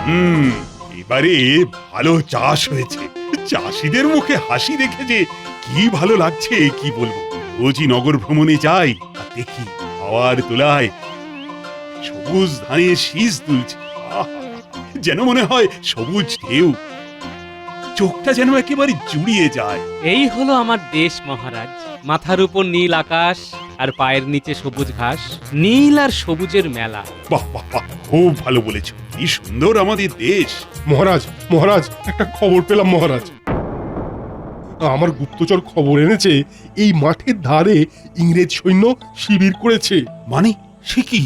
হুম, এবারে ভালো চাষ হয়েছে। চাষিদের মুখে হাসি দেখে যে কি ভালো লাগছে কি বলবো। রোজই নগর ভ্রমণে যাই আর দেখি হাওয়ার তোলায় সবুজ ধানের শীষ তুলছে। আহা! যেন মনে হয় সবুজ ঢেউ, চোখটা যেন একেবারে জুড়িয়ে যায়। এই হলো আমার দেশ মহারাজ। মাথার উপর নীল আকাশ আর পায়ের নিচে সবুজ ঘাস, নীল আর সবুজের মেলা। বাহ বাহ বাহ, খুব ভালো বলেছ। কি সুন্দর আমাদের দেশ। মহারাজ মহারাজ একটা খবর পেলাম মহারাজ। আমার গুপ্তচর খবর এনেছে এই মাঠের ধারে ইংরেজ সৈন্য শিবির করেছে। মানে সে কি?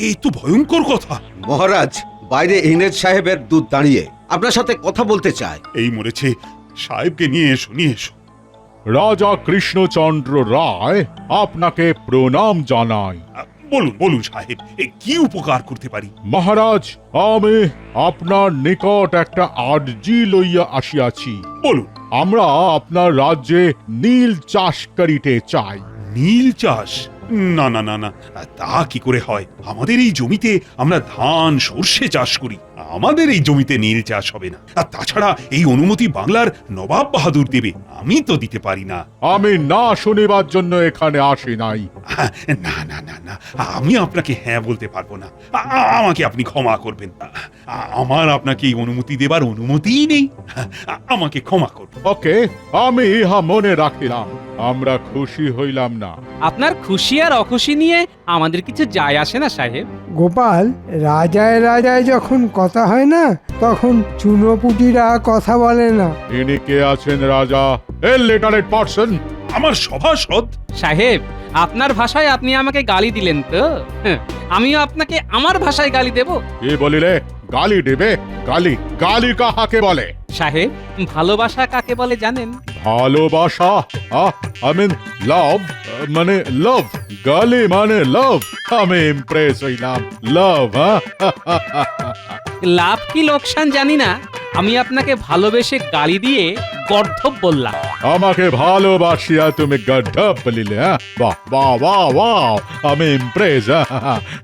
এ তো ভয়ঙ্কর কথা। মহারাজ, বাইরে ইংরেজ সাহেবের দূত দাঁড়িয়ে আপনার সাথে কথা বলতে চায়। এই মরেছে, সাহেবকে নিয়ে এসো, নিয়ে এসো। রাজা কৃষ্ণচন্দ্র রায় আপনাকে প্রণাম জানাই। বলুন বলুন সাহেব, কি উপকার করতে পারি? মহারাজ, আমি আপনার নিকট একটা আর্জি লইয়া আসিয়াছি। বলুন। আমরা আপনার রাজ্যে নীল চাষ করিতে চাই। নীল চাষ? না না না না, তা কি করে হয়? আমাদের এই জমিতে আমরা ধান সর্ষে চাষ করি, আমাদের এই জমিতে নীল চাষ হবে না। আর তাছাড়া এই অনুমতি বাংলার নবাব বাহাদুর দেবে, আমি তো দিতে পারি না। আমি না শুনিবার জন্য এখানে আসি নাই। না না না না, আমি আপনাকে হ্যাঁ বলতে পারবো না। আমাকে আপনি ক্ষমা করবেন। আমার আপনাকে এই অনুমতি দেবার অনুমতিই নেই। আমাকে ক্ষমা করবেন। ওকে, আমি ইহা মনে রাখিলাম। আমরা খুশি হইলাম না। আপনার খুশি আর অখুশি নিয়ে আমাদের কিছু যায় আসে না সাহেব। গোপাল, রাজায় রাজায় যখন কথা হয় না, তখন চুনোপুটিরা কথা বলে না। ইনি কে আছেন রাজা? এ লেটারেট পার্সন। আমার সভাসদ। সাহেব, আপনার ভাষায় আপনি আমাকে গালি দিলেন তো, আমিও আপনাকে আমার ভাষায় গালি দেব। কে বলিলে গালি দেবে? গালি গালি কাহাকে বলে? সাহেব, ভালোবাসা কাকে বলে জানেন? ভালোবাসা? আই মিন লাভ, মানে লাভ। গালি মানে লাভ। আমি ইমপ্রেস হইলাম। লাভ, লাভ কি লোকসান জানি না, আমি আপনাকে ভালোবেসে গালি দিয়ে গর্ধব বললাম। আমাকে ভালোবাসিয়া তুমি গর্ধব বলিলে? বাহ বাহ বাহ বাহ, আমি ইমপ্রেস।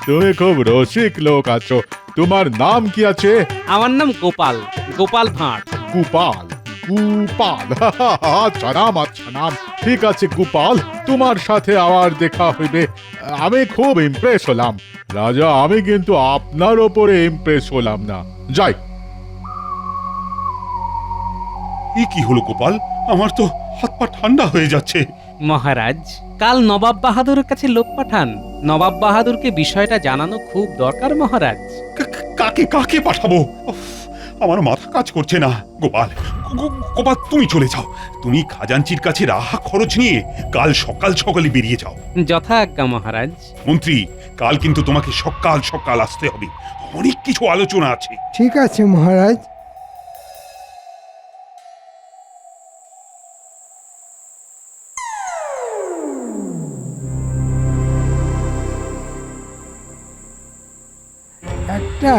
তুমি খুব রসিক লোক আছো। তোমার নাম কি আছে? আমার নাম গোপাল, গোপাল ভাঁড়। গোপাল, গোপাল। আচ্ছা নাম, আচ্ছা নাম। ঠিক আছে গোপাল, তোমার সাথে আবার দেখা হইবে। আমি খুব ইমপ্রেস হলাম রাজা। আমি কিন্তু আপনার ওপরে ইমপ্রেস হলাম না। যাই। কি হলো গোপাল? আমার তো হাত পা ঠান্ডা হয়ে যাচ্ছে। মহারাজ, কাল নবাব বাহাদুরের কাছে লোক পাঠান। নবাব বাহাদুরকে বিষয়টা জানানো খুব দরকার মহারাজ। কাকে কাকে পাঠাবো? উফ, আমার মাথা কাজ করছে না। গোপাল, গোপাল তুমি চলে যাও। তুমি খাজাঞ্চির কাছে রাহা খরচ নিয়ে কাল সকাল সকালে বেরিয়ে যাও। যথা আজ্ঞা মহারাজ। মন্ত্রী, কাল কিন্তু তোমাকে সকাল সকাল আসতে হবে, অনেক কিছু আলোচনা আছে। ঠিক আছে মহারাজ। একটা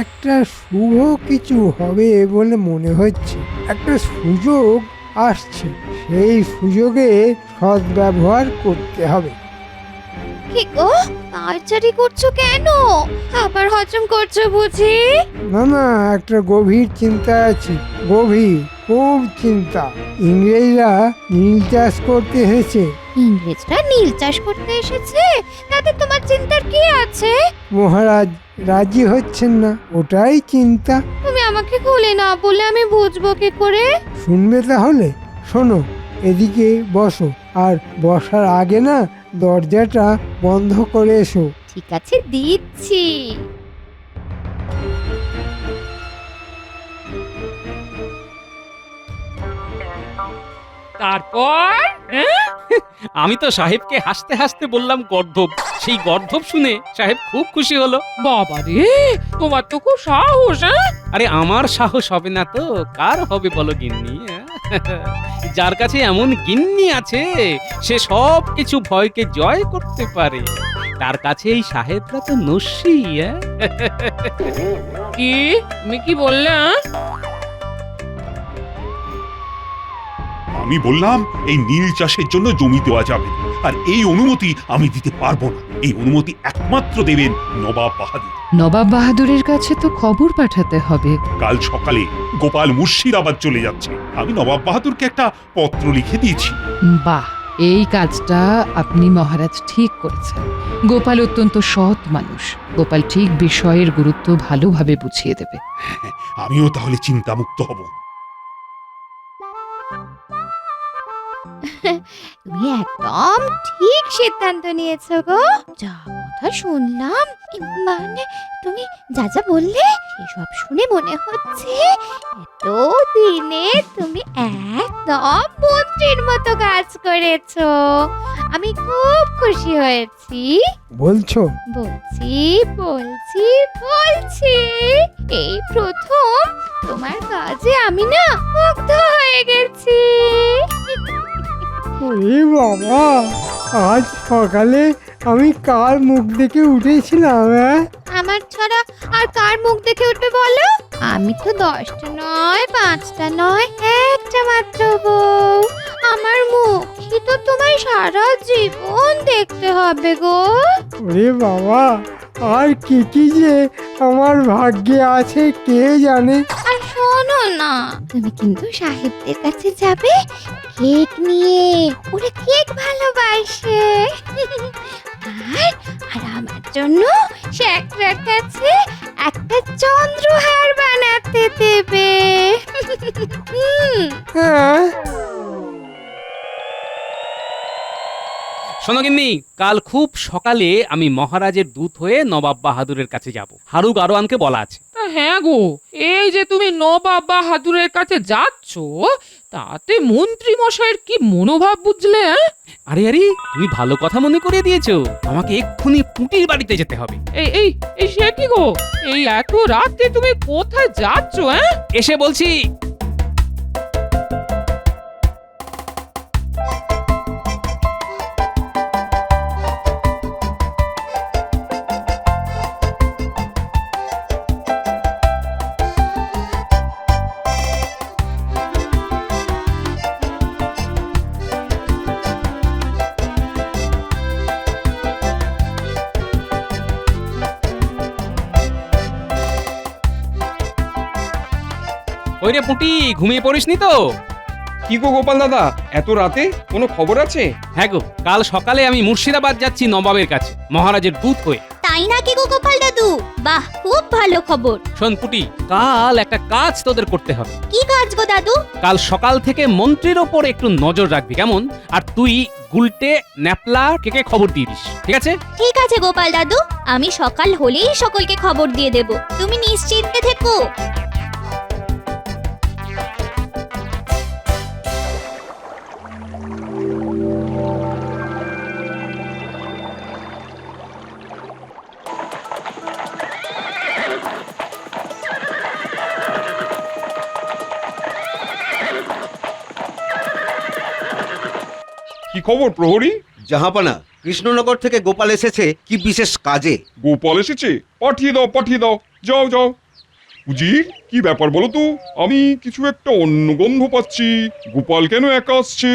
একটা শুভ কিছু হবে বলে মনে হচ্ছে। একটা সুযোগ আসছে, সেই সুযোগে সদ্ব্যবহার করতে হবে। কি গো, তাড়াতাড়ি করছো কেন? আবার হজম করছো বুঝি? না না, একটা গভীর চিন্তা আছে, গভীর, খুব চিন্তা। ইংরেজরা নীল চাষ করতে এসেছে। ইংরেজরা নীল চাষ করতে এসেছে, তাতে তোমার চিন্তার কি আছে? মহারাজ রাজি হচ্ছেন না, ওটাই চিন্তা। তুমি আমাকে খুলে না বলে আমি বুঝবো কি করে? শুনবে তাহলে? শোনো, এদিকে বসো, আর বসার আগে না দরজাটা বন্ধ করে এসো। ঠিক আছে, দিচ্ছি। তারপর আমি তো সাহেবকে হাসতে হাসতে বললাম গর্ধব। সেই গর্ধব শুনে সাহেব খুব খুশি হলো। বাবা রে, তোমার তো খুব সাহস। আরে আমার সাহস হবে না তো কার হবে বলো গিন্নি? যার কাছে এমন গিন্নি আছে সে সব কিছু ভয়কে জয় করতে পারে, তার কাছে এই সাহেবরা তো নস্যি। কি তুমি কি বললে? আমি আমি বললাম এই নীল চাষের জন্য জমি দেওয়া যাবে না। আর এই অনুমতি আমি দিতে পারবো না। এই অনুমতি একমাত্র দেবেন নবাব বাহাদুর। নবাব বাহাদুরের কাছে তো খবর পাঠাতে হবে। কাল সকালে গোপাল মুর্শিদাবাদ চলে যাচ্ছে। আমি নবাব বাহাদুরকে একটা পত্র লিখে দিয়েছি। বাহ, এই কাজটা আপনি মহারাজ ঠিক করেছেন। গোপাল অত্যন্ত সৎ মানুষ। গোপাল ঠিক বিষয়ের গুরুত্ব ভালোভাবে বুঝিয়ে দেবে। আমিও তাহলে চিন্তামুক্ত হব। তুমি একদম ঠিক সিদ্ধান্ত নিয়েছো গো। যা কথা শুনলাম, মানে তুমি যা যা বললে সেসব শুনে মনে হচ্ছে এত দিনে তুমি একদম মন্ত্রীর মতো কাজ করেছো। আমি খুব খুশি হয়েছি। বলছো? বলছি বলছি বলছি, এই প্রথম তোমার কাজে আমি না মুগ্ধ হয়ে গেছি। ওরে বাবা, আজ সকালে আমি কার মুখ দেখে উঠেছিলাম? আমার ছাড়া আর কার মুখ দেখে উঠবে বলো? আমি তো 10টা নয়, 5টা নয়, একটা মাত্র বউ। আমার মুখই তো তোমায় সারা জীবন দেখতে হবে গো। ওরে বাবা, আর কি কি যে আমার ভাগ্যে আছে কে জানে। আর শোনো না, তুমি কিন্তু সাহেবদের কাছে যাবে কেক নিয়ে। ওরা কেক ভালোবাসে। আর আর আমার জন্য শেখরার কাছে একটা চন্দ্রহার বানাতে দেবে। হ্যাঁ, শোনো গিন্নি, কাল খুব সকালে আমি মহারাজের দূত হয়ে নবাব বাহাদুরের কাছে যাব। হারু গারোয়ানকে বলা আছে। তা হ্যাঁ গো, এই যে তুমি নবাব বাহাদুরের কাছে যাচ্ছ, তাতে মন্ত্রী মশাইয়ের কি মনোভাব বুঝলে? আরে আরে, তুমি ভালো কথা মনে করিয়ে দিয়েছো। আমাকে এক্ষুনি পুটির বাড়িতে যেতে হবে। এই এই এই সে কি গো, এই এত রাতে তুমি কোথায় যাচ্ছ? এসে বলছি। ওই রে পুটি, ঘুমিয়ে পড়িসনি তো? কি গো গোপাল দাদা, এত রাতে কোনো খবর আছে? হ্যাঁ গো, কাল সকালে আমি মুর্শিদাবাদ যাচ্ছি নবাবের কাছে মহারাজের দূত হয়ে। তাই নাকি গো গোপাল দাদু? বাহ, খুব ভালো খবর। শোন পুটি, কাল একটা কাজ তোদের করতে হবে। কি কাজ গো দাদু? কাল সকাল থেকে মন্ত্রীর ওপর একটু নজর রাখবি, কেমন? আর তুই গুলটে ন্যাপলা কে খবর দিয়ে দিস, ঠিক আছে? ঠিক আছে গোপাল দাদু, আমি সকাল হলেই সকলকে খবর দিয়ে দেব। তুমি নিশ্চিন্তে থেকো। কি খবর প্রহরী? জাহাপানা, কৃষ্ণনগর থেকে গোপাল এসেছে কি বিশেষ কাজে। গোপাল এসেছে? পাঠিয়ে দাও পাঠিয়ে দাও, যাও যাও। উজির, কি ব্যাপার বলো তো? আমি কিছু একটা অন্য গন্ধ পাচ্ছি। গোপাল কেন একা আসছে?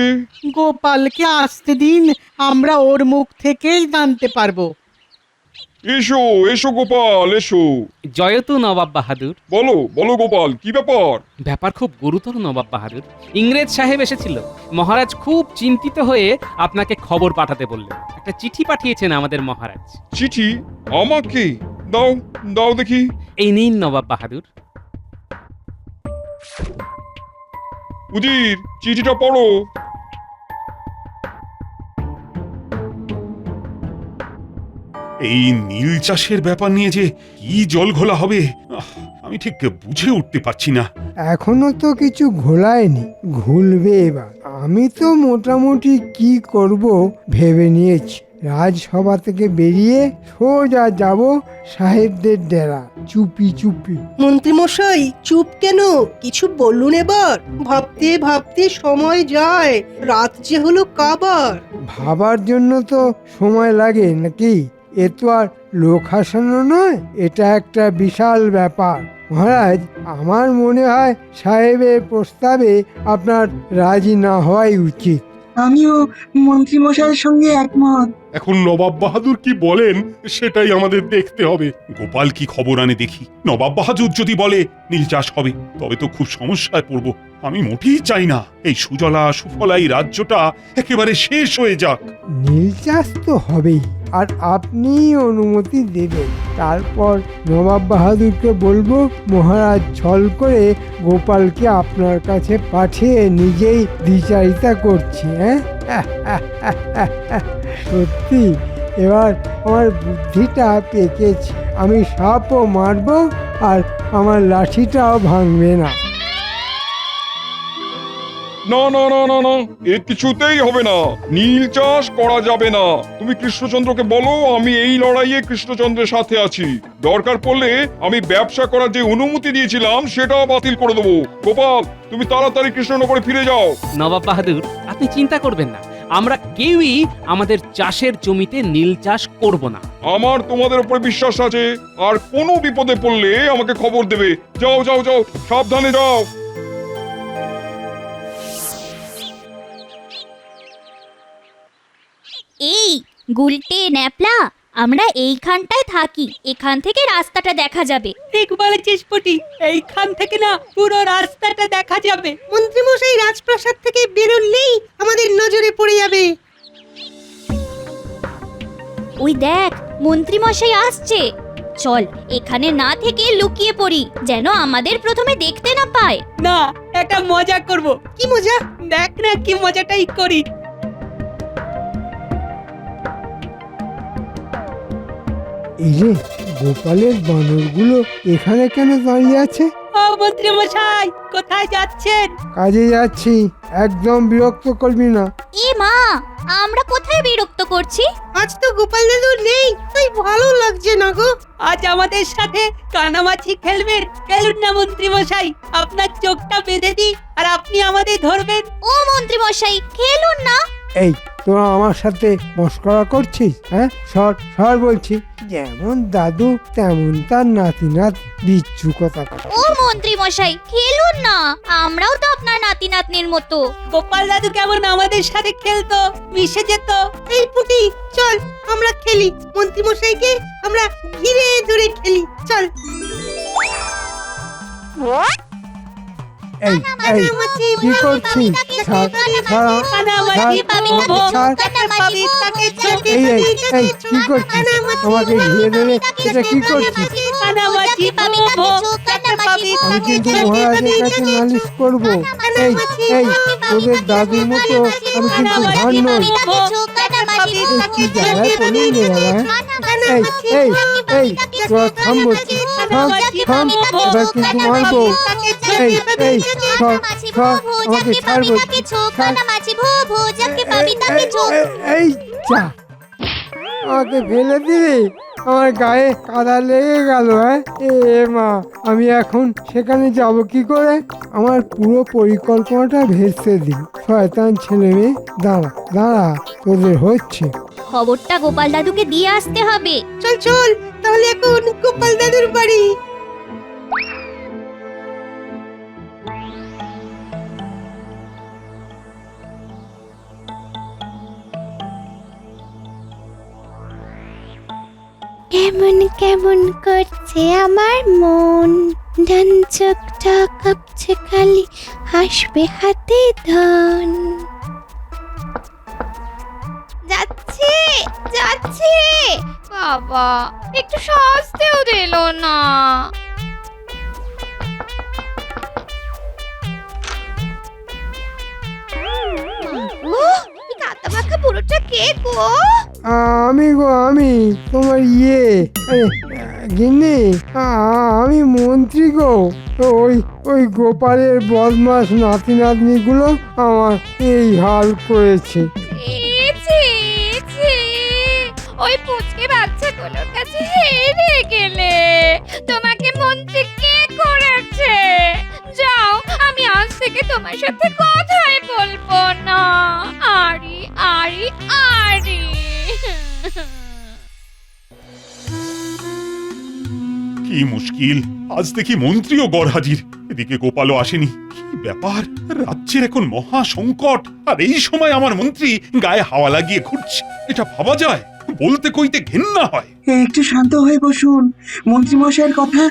গোপালকে আসতে দিন, আমরা ওর মুখ থেকেই জানতে পারবো। এসো এসো গোপাল এসো। জয়তু নবাব বাহাদুর। বলো বলো গোপাল, কি ব্যাপার? ব্যাপার খুব গুরুতর নবাব বাহাদুর। ইংরেজ সাহেব এসেছিল। মহারাজ খুব চিন্তিত হয়ে আপনাকে খবর পাঠাতে বললেন। একটা চিঠি পাঠিয়েছেন আমাদের মহারাজ। চিঠি? আমাকে? দাও দাও দেখি। এই নিন নবাব বাহাদুর। উজির, চিঠিটা পড়ো। এই নীল চাষের ব্যাপার নিয়ে যে কি জল ঘোলা হবে আমি ঠিক বুঝে উঠতে পারছি না। এখনো তো কিছু ঘোলায়নি, ঘুলবে এবার। আমি তো মোটামুটি কি করব ভেবে নিয়েছি। রাজসভা থেকে বেরিয়ে সোজা যাব সাহেবদের ডেরা, চুপি চুপি। মন্ত্রীমশাই চুপ কেন? কিছু বলুন এবার। ভাবতে ভাবতে সময় যায়, রাত যে হলো কাবার। ভাবার জন্য তো সময় লাগে নাকি? এ তো আর লোক হাসানো নয়, এটা একটা বিশাল ব্যাপার। মহারাজ আমার মনে হয় সাহেবের প্রস্তাবে আপনার রাজি না হওয়াই উচিত। আমিও মন্ত্রী মশাইয়ের সঙ্গে একমত। এখন নবাব বাহাদুর কি বলেন সেটাই আমাদের দেখতে হবে। গোপাল কি খবর আনে দেখি। নবাব বাহাদুর যদি বলে নীল চাষ হবে, তবে তো খুব সমস্যায় পড়ব। আমি মোটেই চাই না এই সুজলা সুফলা এই রাজ্যটা একেবারে শেষ হয়ে যাক। নীল চাষ তো হবেই, আর আপনি অনুমতি দেবেন। তারপর নবাব বাহাদুরকে বলবো মহারাজ ছল করে গোপালকে আপনার কাছে পাঠিয়ে নিজেই দ্বিচারিতা করছি। হ্যাঁ সত্যি এবার আমার বুদ্ধিটা পেকেছে। আমি সাপও মারবো আর আমার লাঠিটাও ভাঙবে না। না না না না না, এ কিছুতেই হবে না। নীল চাষ করা যাবে না। তুমি কৃষ্ণচন্দ্রকে বলো আমি এই লড়াইয়ে কৃষ্ণচন্দ্রের সাথে আছি। দরকার পড়লে আমি ব্যবসা করার যে অনুমতি দিয়েছিলাম সেটাও বাতিল করে দেবো। গোপাল, তুমি তাড়াতাড়ি কৃষ্ণনগরে ফিরে যাও। নবাব বাহাদুর, আপনি চিন্তা করবেন না, আমরা কেউই আমাদের চাষের জমিতে নীল চাষ করব না। আমার তোমাদের উপরে বিশ্বাস আছে। আর কোনো বিপদে পড়লে আমাকে খবর দেবে। যাও যাও যাও, সাবধানে যাও। এই গুলটে ন্যাপলা, আমরা এইখানটায় থাকি, এখান থেকে রাস্তাটা দেখা যাবে। ঠিক বলেছিস পুটি, এইখান থেকে না পুরো রাস্তাটা দেখা যাবে। মন্ত্রীমশাই রাজপ্রাসাদ থেকে বেরোলেই আমাদের নজরে পড়ে যাবে। ওই দেখ, মন্ত্রী মশাই আসছে। চল এখানে না থেকে লুকিয়ে পড়ি, যেন আমাদের প্রথমে দেখতে না পায়। না, একটা মজা করব। কি মজা? দেখ না কি মজাটাই করি। এই যে গোপালের বানরগুলো এখানে কেন দাঁড়িয়ে আছে? ও মন্ত্রী মশাই, কোথায় যাচ্ছেন? কাজে যাচ্ছি, একদম বিরক্ত করবি না। এ মা, আমরা কোথায় বিরক্ত করছি? আজ তো গোপাল দাদু নেই, তাই ভালো লাগছে না গো। আজ আমাদের সাথে কানামাছি খেলবেন। খেলুন না মন্ত্রী মশাই, আপনার চোখটা বেঁধে দিই আর আপনি আমাদের ধরবেন। ও মন্ত্রী মশাই, খেলুন না। এই তোরা আমার সাথে মস্করা করছিস? হ্যাঁ, সর সর বলছি। যেমন দাদু তেমন তার নাতি বিচ্ছু কথা। ও মন্ত্রী মশাই, খেলুন না, আমরাও তো আপনার নাতি নাতনির মতো। গোপাল দাদু কেমন আমাদের সাথে খেলতো, মিশে যেত। এই পুটি, চল আমরা খেলি। মন্ত্রীমশাইকে আমরা ঘিরে ধরে খেলি, চল। এই এই কি করছিস? ছাড় ছাড় কানামাছি পাবি না ভোগ, ছাড়। কানামাছি তাকে চোখে এই এই এই কি করছিস? আমাকে ঘিরে ধরে এটা কি করছিস? কানামাছি পাবি না ভোগ, পাবি আমি কিন্তু মহারাজের কাছে নালিশ করব। এই এই তোদের দাদুর মতো আমি কিন্তু ভান নই। এই কি জ্বালায় পড়লি রে বাবা? এই এই এই তোরা থাম বলছি, থাম থাম, এবার কিন্তু মারবো। এই এই সর সর, আমাকে ছাড় বলছি, ছাড়। এই যা, আমাকে ফেলে দিলি, আমার গায়ে কাদা লেগে গেল। হ্যাঁ এ মা, আমি এখন সেখানে যাব কি করে? আমার পুরো পরিকল্পনাটা ভেস্তে দিল। শয়তান ছেলে মেয়ে, দাঁড়া দাঁড়া, তোদের হচ্ছে। খবরটা গোপাল দাদুকে দিয়ে আসতে হবে। চল চল, তাহলে এখন গোপাল দাদুর বাড়ি। কেমন কেমন করছে আমার মন, ডান চোখটা কাঁপছে খালি, হাসবে হাতে ধন। যাচ্ছে যাচ্ছে, বাবা একটু সাজতেও দিল না। কাঁটা মাখা পুরোটা কে গো? আমি গো, আমি তোমার গিন্নি, আমি মন্ত্রী গো। ওই ওই গোপালের বদমাস নাতি নাতনিগুলো আমার এই হাল করেছে। ওই পুচকে বাচ্চাগুলোর কাছে হেরে গেলে, তোমাকে মন্ত্রী কে করেছে? যাও, আমি আজ থেকে তোমার সাথে কথাই বলবো না। আরি আরি আরি। কি কি মুশকিল, আজ দেখি মন্ত্রীও গড় হাজির, এদিকে গোপালও আসেনি। কি ব্যাপার, রাজ্যের এখন মহা সংকট, আর এই সময় আমার মন্ত্রী গায়ে হাওয়া লাগিয়ে ঘুরছে। এটা ভাবা যায়? বলতে কইতে ঘেন্না হয়। একটু শান্ত হয়ে বসুন। মন্ত্রীমশাইয়ের কথা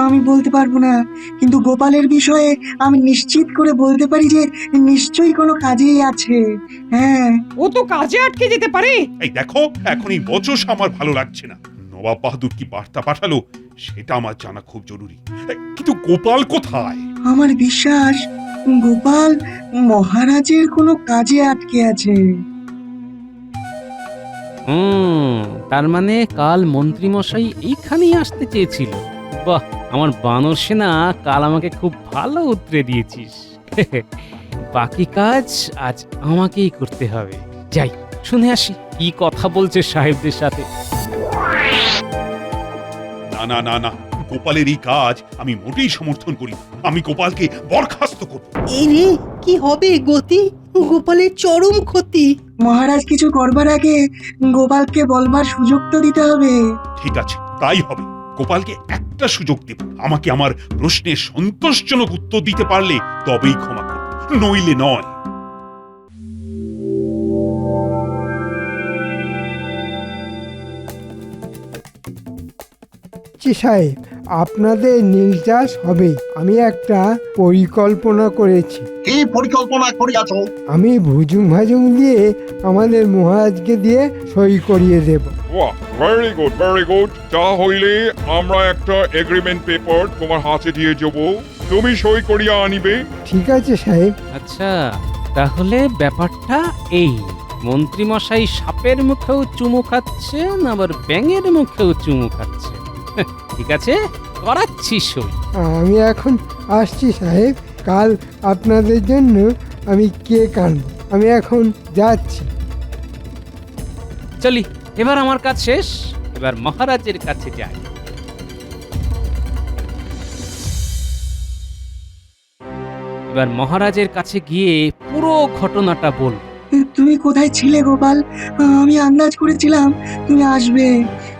আমি বলতে পারবো না, কিন্তু গোপালের বিষয়ে আমি নিশ্চিত করে বলতে পারি যে নিশ্চয়ই কোনো কাজেই আছে। হ্যাঁ, ও তো কাজে আটকে যেতে পারে। এই দেখো, এখন এই বচস আমার ভালো লাগছে না। নবাব বাহাদুর কি বার্তা পাঠালো সেটা আমার জানা খুব জরুরি। কিন্তু গোপাল কোথায়? আমার বিশ্বাস গোপাল মহারাজের কোনো কাজে আটকে আছে। তার মানে কাল মন্ত্রীমশাই এইখানেই আসতে চেয়েছিল। বাহ, আমার বানর সেনা কাল আমাকে খুব ভালো উতরে দিয়েছিস। বাকি কাজ আজ আমাকেই করতে হবে। যাই, শুনে আসি কি কথা বলছে সাহেবদের সাথে। না না না না, গোপালের এই কাজ আমি মোটেই সমর্থন করি না। আমি গোপালকে বরখাস্ত করব। এই রে, কি হবে গতি? গোপালের চরম ক্ষতি। মহারাজ কিছু করবার আগে গোপালকে বলবার সুযোগ তো দিতে হবে। ঠিক আছে, তাই হবে। গোপালকে একটা সুযোগ দেব। আমাকে আমার প্রশ্নের সন্তোষজনক উত্তর দিতে পারলে তবেই ক্ষমা করব, নইলে নয়। সাহেব, আপনাদের নীল চাষ হবে। আমি একটা পরিকল্পনা করেছি। কি পরিকল্পনা করিয়াছ? আমি ভুজুং ভাজুং দিয়ে আমাদের মহারাজকে দিয়ে সই করিয়ে দেব। বাহ, ভেরি গুড, ভেরি গুড। যা হইলে আমরা একটা এগ্রিমেন্ট পেপার তোমার হাতে দিয়ে যাব, তুমি সই করিয়া আনিবে। ঠিক আছে সাহেব। আচ্ছা, তাহলে ব্যাপারটা এই, মন্ত্রীমশাই সাপের মুখেও চুমু খাচ্ছেন, আবার ব্যাঙের মুখেও চুমু খাচ্ছেন। ঠিক আছে, করাচ্ছি সই। আমি এখন আসছি সাহেব। কাল আপনাদের জন্য আমি কেক আনবো। আমি এখন যাচ্ছি। চলি, এবার আমার কাজ শেষ, এবার মহারাজের কাছে যাই। এবার মহারাজের কাছে গিয়ে পুরো ঘটনাটা বল। তুমি কোথায় ছিলে গোপাল? আমি আন্দাজ করেছিলাম তুমি আসবে,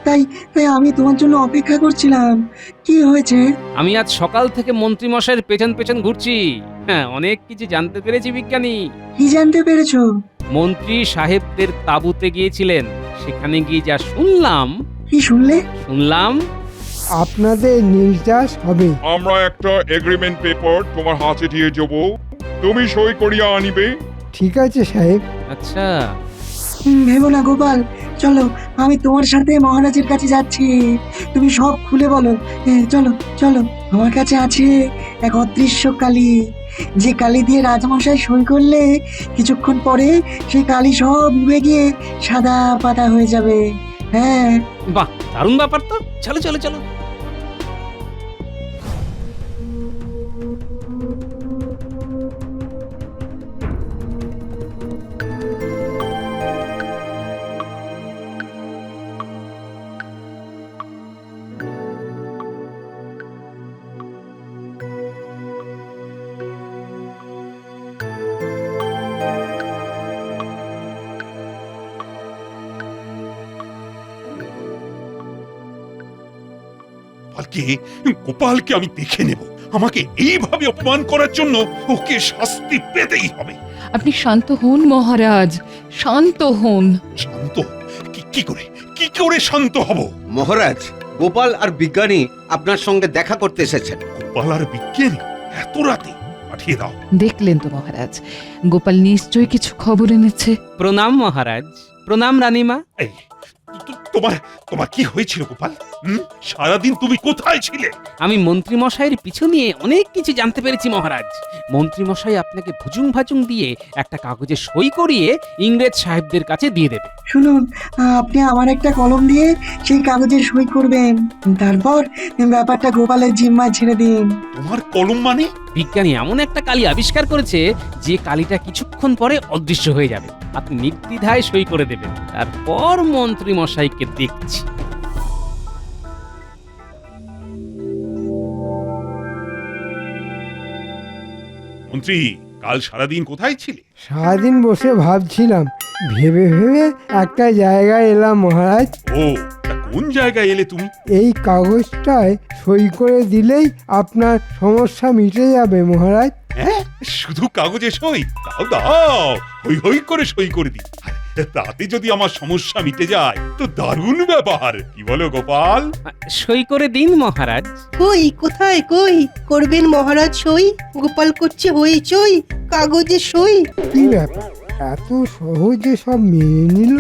তাই তাই আমি তোমার জন্য অপেক্ষা করছিলাম। কি হয়েছে? আমি আজ সকাল থেকে মন্ত্রী মশাইয়ের পেছন পেছন ঘুরছি। হ্যাঁ, অনেক কিছু জানতে পেরেছি বিজ্ঞানী। কি জানতে পেরেছো? মন্ত্রী সাহেবদের তাঁবুতে গিয়েছিলেন, সেখানে গিয়ে যা শুনলাম। কি শুনলে? শুনলাম আপনাদের নীল চাষ হবে। আমরা একটা এগ্রিমেন্ট পেপার তোমার হাতে দিয়ে যাব, তুমি সই করিয়া আনিবে। ঠিক আছে সাহেব। আচ্ছা, ভেবো না গোপাল, চলো আমি তোমার সাথে মহারাজের কাছে যাচ্ছি। তুমি সব খুলে বলো। চলো চলো, আমার কাছে আছে এক অদৃশ্য কালি, যে কালি দিয়ে রাজমশাই সই করলে কিছুক্ষণ পরে সেই কালি সব উবে গিয়ে সাদা পাতা হয়ে যাবে। হ্যাঁ, বাহ, দারুণ ব্যাপার তো। চলো চলো চলো। গোপালকে আমি দেখে নেব। আমাকে এইভাবে অপমান করার জন্য ওকে শাস্তি পেতেই হবে। আপনি শান্ত হন মহারাজ, শান্ত হন। শান্ত? কি করে শান্ত হব? মহারাজ, গোপাল আর বিজ্ঞানী আপনার সঙ্গে দেখা করতে এসেছেন। গোপাল আর বিজ্ঞানী এত রাতে? পাঠিয়ে দাও। দেখলেন তো মহারাজ, গোপাল নিশ্চয়ই কিছু খবর এনেছে। প্রণাম মহারাজ। প্রণাম রানীমা। এই, তোমার কি হয়েছিল গোপাল? সারাদিন তুমি কোথায় ছিলে? আমি মন্ত্রী মশাইয়ের পিছু নিয়ে অনেক কিছু জানতে পেরেছি মহারাজ। মন্ত্রী মশাই আপনাকে ভুজুং ভাজুং দিয়ে একটা কাগজে সই করিয়ে ইংরেজ সাহেবদের কাছে দিয়ে দেবে। শুনুন, আপনি আমার একটা কলম দিয়ে সেই কাগজে সই করবেন, তারপর ব্যাপারটা গোপালের জিম্মায় ছেড়ে দিন। তোমার কলম মানে? বিজ্ঞানী এমন একটা কালি আবিষ্কার করেছে যে কালিটা কিছুক্ষণ পরে অদৃশ্য হয়ে যাবে। আপনি নির্দ্বিধায় সই করে দেবেন, তারপর মন্ত্রী মশাইকে দেখছি। মন্ত্রী, কাল সারাদিন কোথায় ছিলে? সারাদিন বসে ভাবছিলাম, ভেবে ভেবে একটা জায়গায় এলাম মহারাজ। ও, তা কোন জায়গায় এলে তুমি? এই কাগজটায় সই করে দিলেই আপনার সমস্যা মিটে যাবে মহারাজ। হ্যাঁ, শুধু কাগজে সই? দাও দাও, হই হই করে সই করে দিই। তাতে যদি আমার সমস্যা মিটে যায় তো দারুণ ব্যাপার, কি বলো গোপাল? সই করে দিন মহারাজ। কই কোথায় কই করবেন মহারাজ সই? গোপাল করছে হইচই, কাগজে সই। কি ব্যাপার, এত সহজে সব মেনে নিল?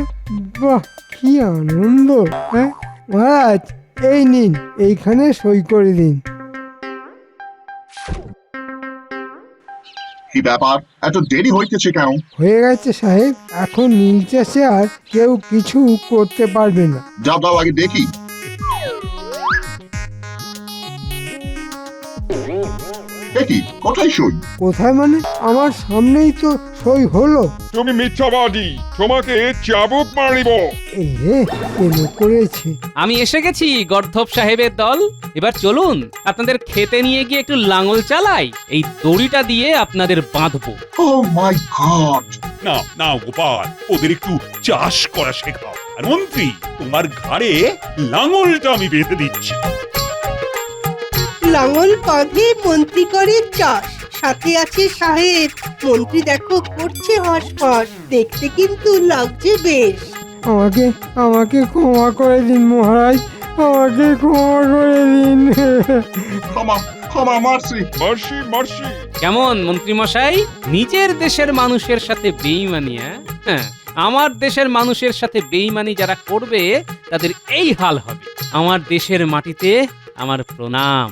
বাহ, কি আনন্দ! হ্যাঁ মহারাজ, এই নিন, এইখানে সই করে দিন। কি ব্যাপার, এত দেরি হইতেছে কেন? হয়ে গেছে সাহেব, এখন নীল চাষে আর কেউ কিছু করতে পারবে না। যাও দাও আগে দেখি। দেখি কোথায় সই? কোথায় মানে? আমার সামনেই তো সই হলো। তুমি মিথ্যাবাদী, তোমাকে চাবুক মারিব। এই রে, কেন করেছে? আমি এসে গেছি গর্ধব সাহেবের দল। এবার চলুন আপনাদের খেতে নিয়ে গিয়ে একটু লাঙল চালাই, এই দড়িটা দিয়ে আপনাদের বাঁধবো। ও মাই গড! না না গোপাল, ওদের একটু চাষ করা শেখাও। আর মন্ত্রী, তোমার ঘাড়ে লাঙলটা আমি বেঁধে দিচ্ছি। লাঙল কাঁধে মন্ত্রী করে চাষ, সাথে আছে সাহেব। মন্ত্রী দেখো করছে হাঁসফাঁস, দেখতে কিন্তু লাগছে বেশ। আমাকে আমাকে ক্ষমা করে দিন মহারাজ, আমাকে ক্ষমা করে দিন। ক্ষমা ক্ষমা, মারছি মার্সি মার্সি। কেমন মন্ত্রী মশাই, নিজের দেশের মানুষের সাথে বেইমানি? হ্যাঁ, আমার দেশের মানুষের সাথে বেইমানি যারা করবে তাদের এই হাল হবে। আমার দেশের মাটিতে আমার প্রণাম।